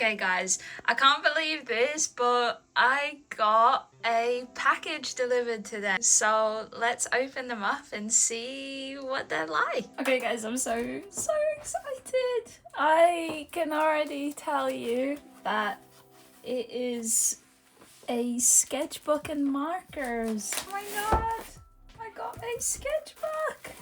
Okay guys, I can't believe this, but I got a package delivered today. So let's open them up and see what they're like. Okay guys, I'm so excited. I can already tell you that it is a sketchbook and markers. Oh my god, I got a sketchbook.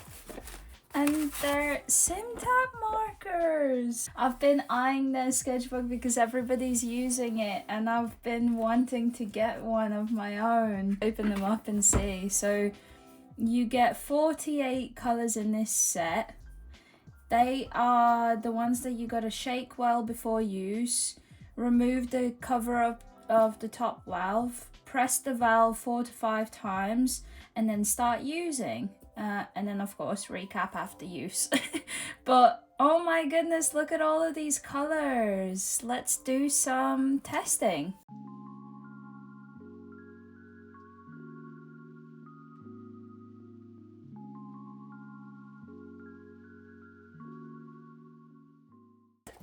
And they're Simptap markers. I've been eyeing their sketchbook because everybody's using it and I've been wanting to get one of my own. Open them up and see. So you get 48 colours in this set. They are the ones that you gotta shake well before use. Remove the cover of the top valve. Press the valve 4 to 5 times and then start using. And then of course recap after use. But oh my goodness, look at all of these colors. Let's do some testing.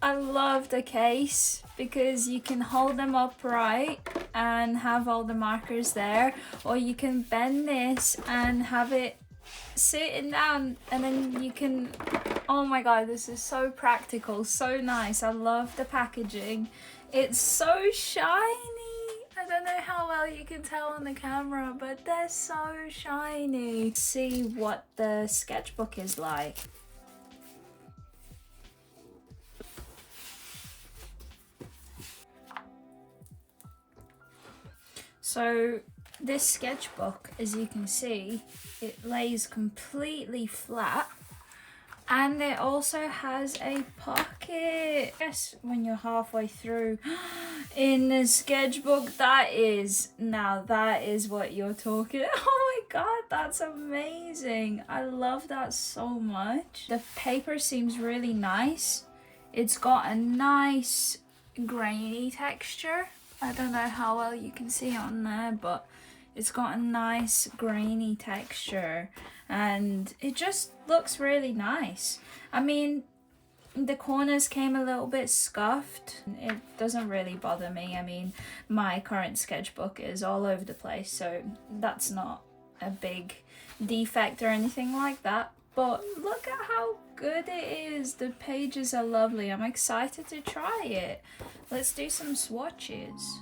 I love the case because you can hold them upright and have all the markers there, or you can bend this and have it sitting down and then you can, oh my god, this is so practical, so nice. I love the packaging. It's so shiny. I don't know how well you can tell on the camera, but they're so shiny. See what the sketchbook is like. So this sketchbook, as you can see, it lays completely flat and it also has a pocket. Yes, when you're halfway through in the sketchbook, that is what you're talking. Oh my god, that's amazing. I love that so much. The paper seems really nice. It's got a nice grainy texture. I don't know how well you can see on there, but it's got a nice grainy texture and it just looks really nice. I mean, the corners came a little bit scuffed. It doesn't really bother me. I mean, my current sketchbook is all over the place, so that's not a big defect or anything like that. But look at how good it is. The pages are lovely. I'm excited to try it. Let's do some swatches.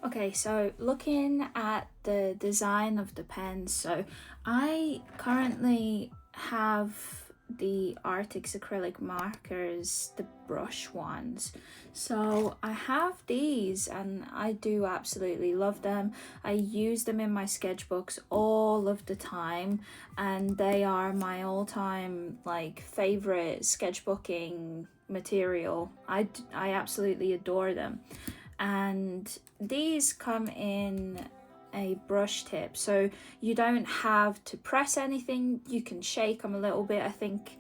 Okay, so looking at the design of the pens, so I currently have the Arrtx acrylic markers, the brush ones. So I have these and I do absolutely love them. I use them in my sketchbooks all of the time and they are my all-time like favorite sketchbooking material. I absolutely adore them. And these come in a brush tip, so you don't have to press anything. You can shake them a little bit. I think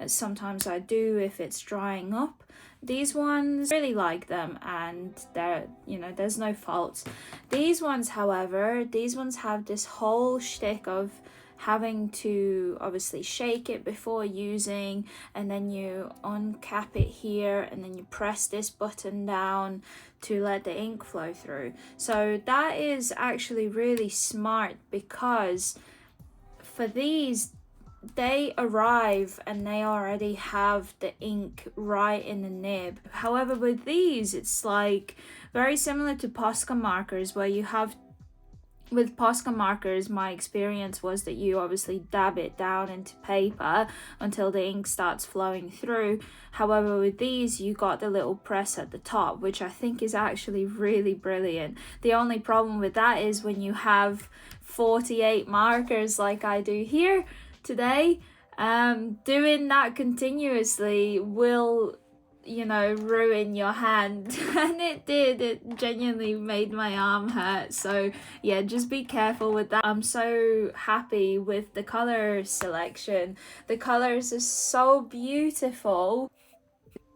sometimes I do if it's drying up. These ones, really like them, and they're, you know, there's no faults. These ones, however, these ones have this whole shtick of having to obviously shake it before using, and then you uncap it here, and then you press this button down to let the ink flow through. So that is actually really smart, because for these, they arrive and they already have the ink right in the nib. However, with these, it's like very similar to Posca markers, where you have, with Posca markers, my experience was that you obviously dab it down into paper until the ink starts flowing through. However, with these, you got the little press at the top, which I think is actually really brilliant. The only problem with that is when you have 48 markers like I do here today, doing that continuously will, you know, ruin your hand. And it did. It genuinely made my arm hurt. So yeah, just be careful with that. I'm so happy with the color selection. The colors are so beautiful.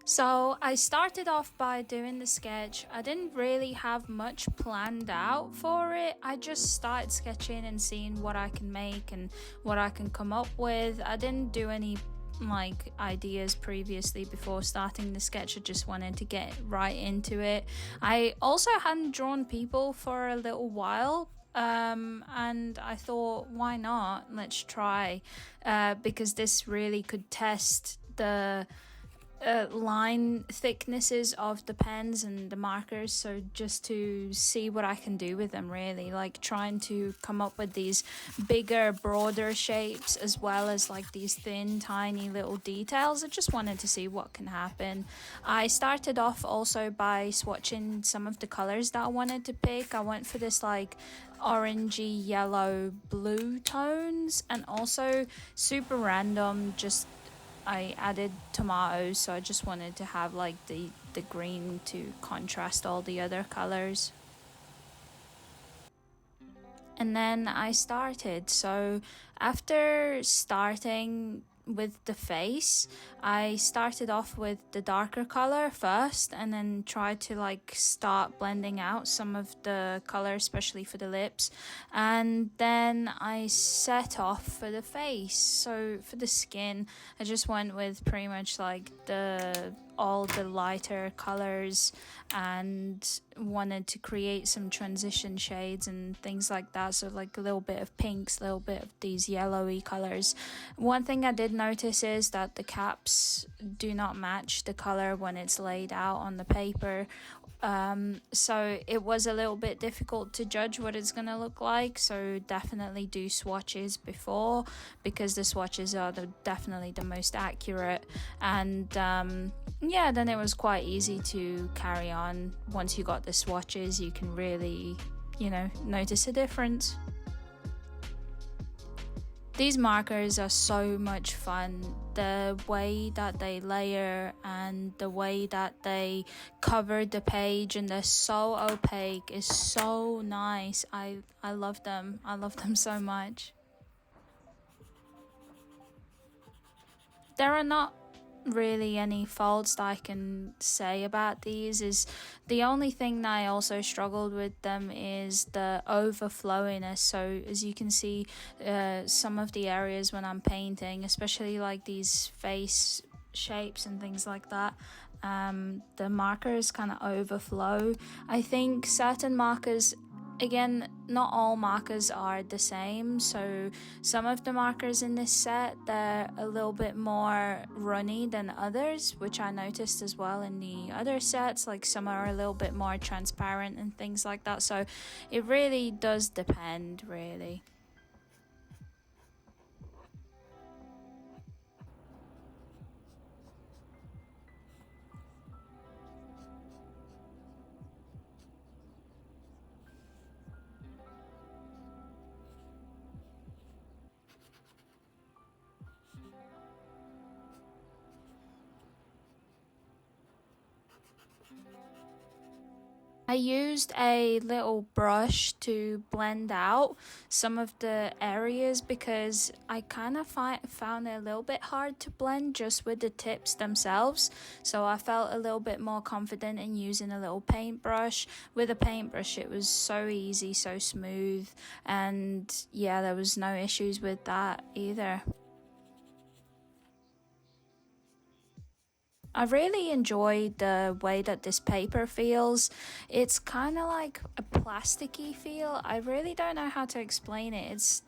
So I started off by doing the sketch. I didn't really have much planned out for it. I just started sketching and seeing what I can make and what I can come up with. I didn't do any like ideas previously before starting the sketch. I just wanted to get right into it. I also hadn't drawn people for a little while, and I thought, why not? Let's try, because this really could test the line thicknesses of the pens and the markers, so just to see what I can do with them, really, like trying to come up with these bigger, broader shapes, as well as like these thin, tiny little details. I just wanted to see what can happen. I started off also by swatching some of the colors that I wanted to pick. I went for this like orangey, yellow, blue tones, and also super random, just I added tomatoes, so I just wanted to have like the green to contrast all the other colors. And then I started. So after starting with the face, I started off with the darker color first, and then tried to like start blending out some of the color, especially for the lips, and then I set off for the face. So for the skin, I just went with pretty much like all the lighter colors, and wanted to create some transition shades and things like that, so like a little bit of pinks, a little bit of these yellowy colors. One thing I did notice is that the caps do not match the color when it's laid out on the paper, so it was a little bit difficult to judge what it's gonna look like. So definitely do swatches before, because the swatches are definitely the most accurate. And yeah, then it was quite easy to carry on. Once you got the swatches, you can really, you know, notice a difference. These markers are so much fun. The way that they layer and the way that they cover the page, and they're so opaque, is so nice. I love them. I love them so much. There are not really any faults that I can say about these. Is the only thing that I also struggled with them is the overflowiness. So as you can see, some of the areas when I'm painting, especially like these face shapes and things like that, the markers kind of overflow. I think certain markers, again, not all markers are the same, so some of the markers in this set, they're a little bit more runny than others, which I noticed as well in the other sets. Like some are a little bit more transparent and things like that, so it really does depend, really. I used a little brush to blend out some of the areas because I kind of found it a little bit hard to blend just with the tips themselves. So I felt a little bit more confident in using a little paintbrush. With a paintbrush, it was so easy, so smooth, and yeah, there was no issues with that either. I really enjoyed the way that this paper feels. It's kind of like a plasticky feel. I really don't know how to explain it. It's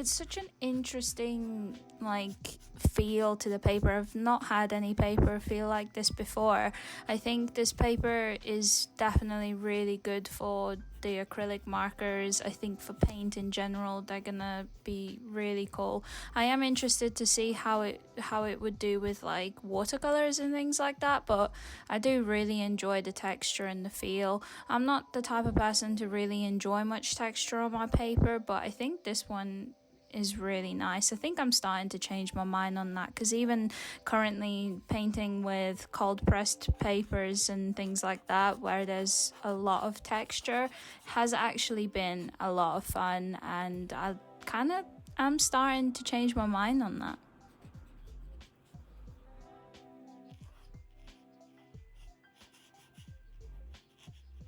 such an interesting like feel to the paper. I've not had any paper feel like this before. I think this paper is definitely really good for the acrylic markers. I think for paint in general, they're gonna be really cool. I am interested to see how it would do with like watercolors and things like that, but I do really enjoy the texture and the feel. I'm not the type of person to really enjoy much texture on my paper, but I think this one is really nice. I think I'm starting to change my mind on that, because even currently painting with cold pressed papers and things like that where there's a lot of texture has actually been a lot of fun, and I kind of am starting to change my mind on that.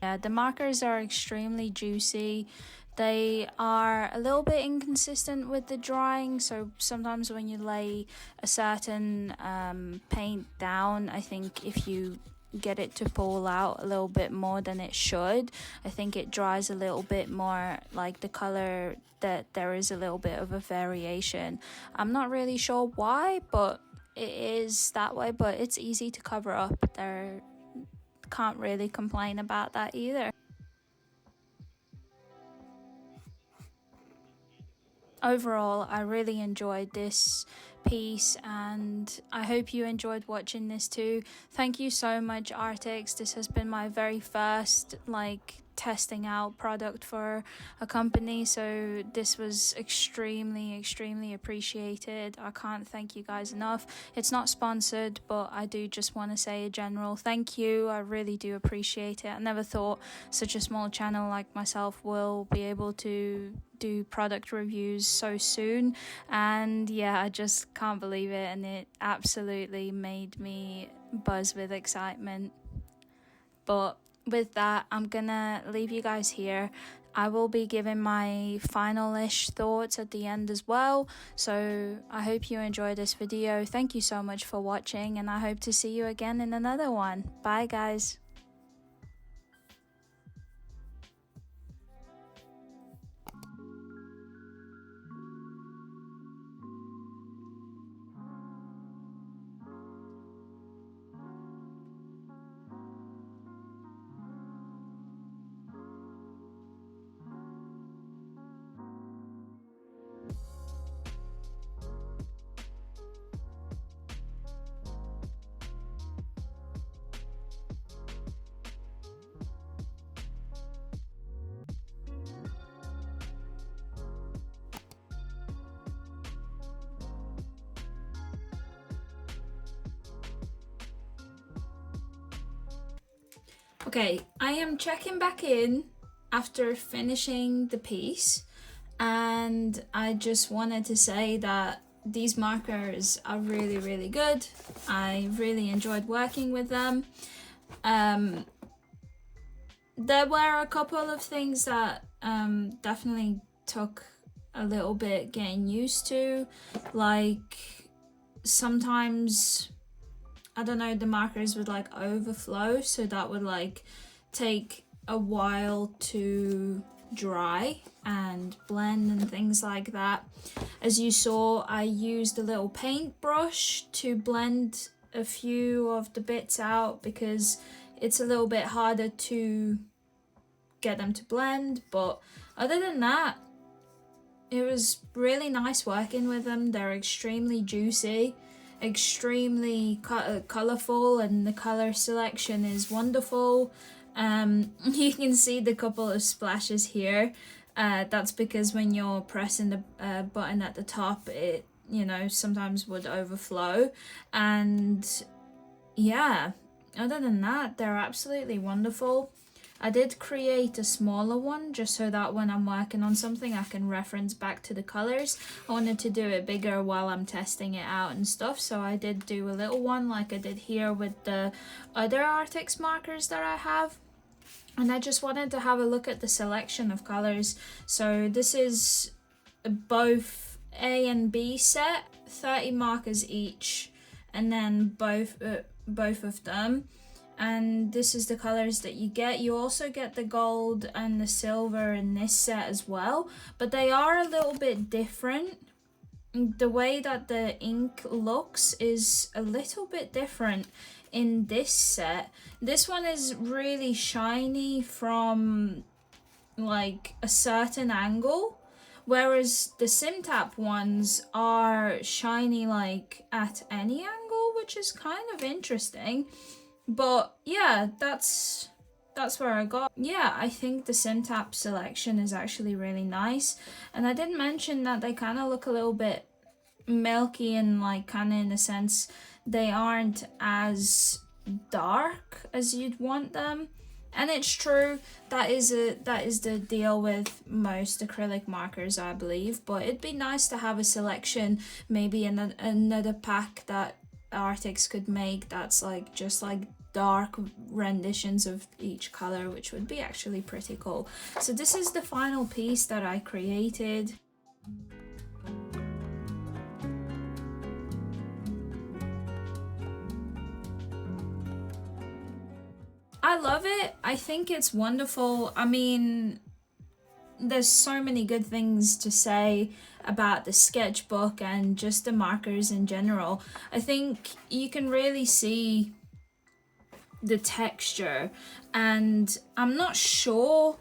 Yeah, the markers are extremely juicy. They are a little bit inconsistent with the drying, so sometimes when you lay a certain paint down, I think if you get it to pull out a little bit more than it should, I think it dries a little bit more like the color, that there is a little bit of a variation. I'm not really sure why, but it is that way, but it's easy to cover up. There can't really complain about that either. Overall, I really enjoyed this piece, and I hope you enjoyed watching this too. Thank you so much, Arrtx. This has been my very first testing out product for a company, so this was extremely appreciated. I can't thank you guys enough. It's not sponsored, but I do just want to say a general thank you. I really do appreciate it. I never thought such a small channel like myself will be able to do product reviews so soon, and yeah, I just can't believe it, and it absolutely made me buzz with excitement. But with that, I'm gonna leave you guys here. I will be giving my final-ish thoughts at the end as well, so I hope you enjoyed this video. Thank you so much for watching, and I hope to see you again in another one. Bye guys. Okay, I am checking back in after finishing the piece, and I just wanted to say that these markers are really good. I really enjoyed working with them. There were a couple of things that definitely took a little bit getting used to, like sometimes, I don't know, the markers would overflow, so that would take a while to dry and blend and things like that. As you saw, I used a little paintbrush to blend a few of the bits out because it's a little bit harder to get them to blend, but other than that, it was really nice working with them. They're extremely juicy, extremely colorful, and the color selection is wonderful. You can see the couple of splashes here. That's because when you're pressing the button at the top, it sometimes would overflow. And yeah, other than that, they're absolutely wonderful. I did create a smaller one just so that when I'm working on something I can reference back to the colors. I wanted to do it bigger while I'm testing it out and stuff, so I did do a little one like I did here with the other Arrtx markers that I have. And I just wanted to have a look at the selection of colors. So this is both A and B set, 30 markers each, and then both of them. And this is the colors that you get. You also get the gold and the silver in this set as well, but they are a little bit different. The way that the ink looks is a little bit different in this set. This one is really shiny from like a certain angle, whereas the Simptap ones are shiny like at any angle, which is kind of interesting. But yeah, that's where I got. Yeah, I think the Simptap selection is actually really nice. And I did mention that they kind of look a little bit milky and like kind of in a sense they aren't as dark as you'd want them. And it's true, that is the deal with most acrylic markers, I believe. But it'd be nice to have a selection, maybe in another pack that Arrtx could make that's like just like dark renditions of each color, which would be actually pretty cool. So this is the final piece that I created. I love it. I think it's wonderful. I mean, there's so many good things to say about the sketchbook and just the markers in general. I think you can really see the texture, and I'm not sure.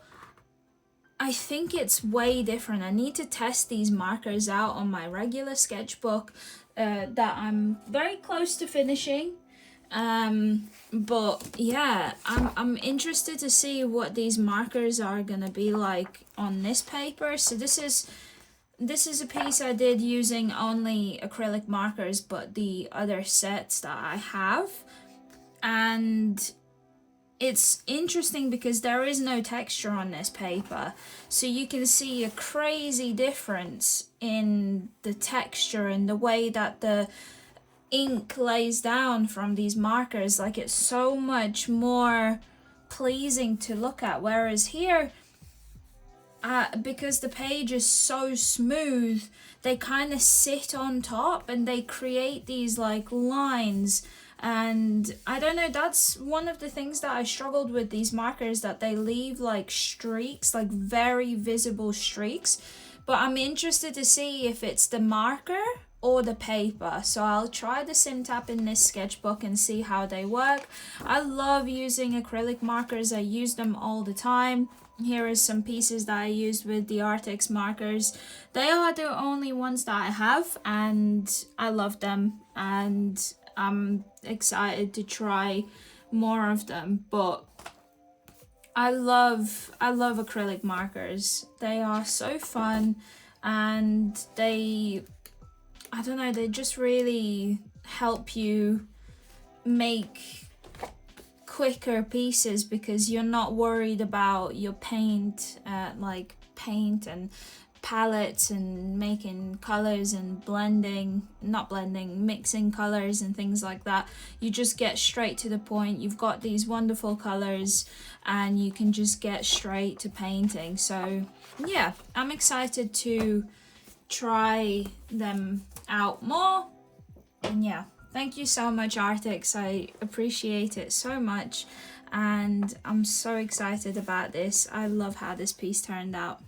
I think it's way different. I need to test these markers out on my regular sketchbook that I'm very close to finishing. But yeah, I'm interested to see what these markers are gonna be like on this paper. So this is a piece I did using only acrylic markers, but the other sets that I have. And it's interesting because there is no texture on this paper, so you can see a crazy difference in the texture and the way that the ink lays down from these markers. Like, it's so much more pleasing to look at, whereas here because the page is so smooth, they kind of sit on top and they create these like lines. And I don't know, that's one of the things that I struggled with these markers, that they leave like streaks, like very visible streaks. But I'm interested to see if it's the marker or the paper. So I'll try the Simptap in this sketchbook and see how they work. I love using acrylic markers. I use them all the time. Here are some pieces that I used with the Arrtx markers. They are the only ones that I have, and I love them, and I'm excited to try more of them. But I love acrylic markers. They are so fun, and they, I don't know, they just really help you make quicker pieces because you're not worried about your paint, like paint and palettes and making colors and mixing colors and things like that. You just get straight to the point. You've got these wonderful colors and you can just get straight to painting. So yeah, I'm excited to try them out more. And yeah, thank you so much, Arrtx. I appreciate it so much, and I'm so excited about this. I love how this piece turned out.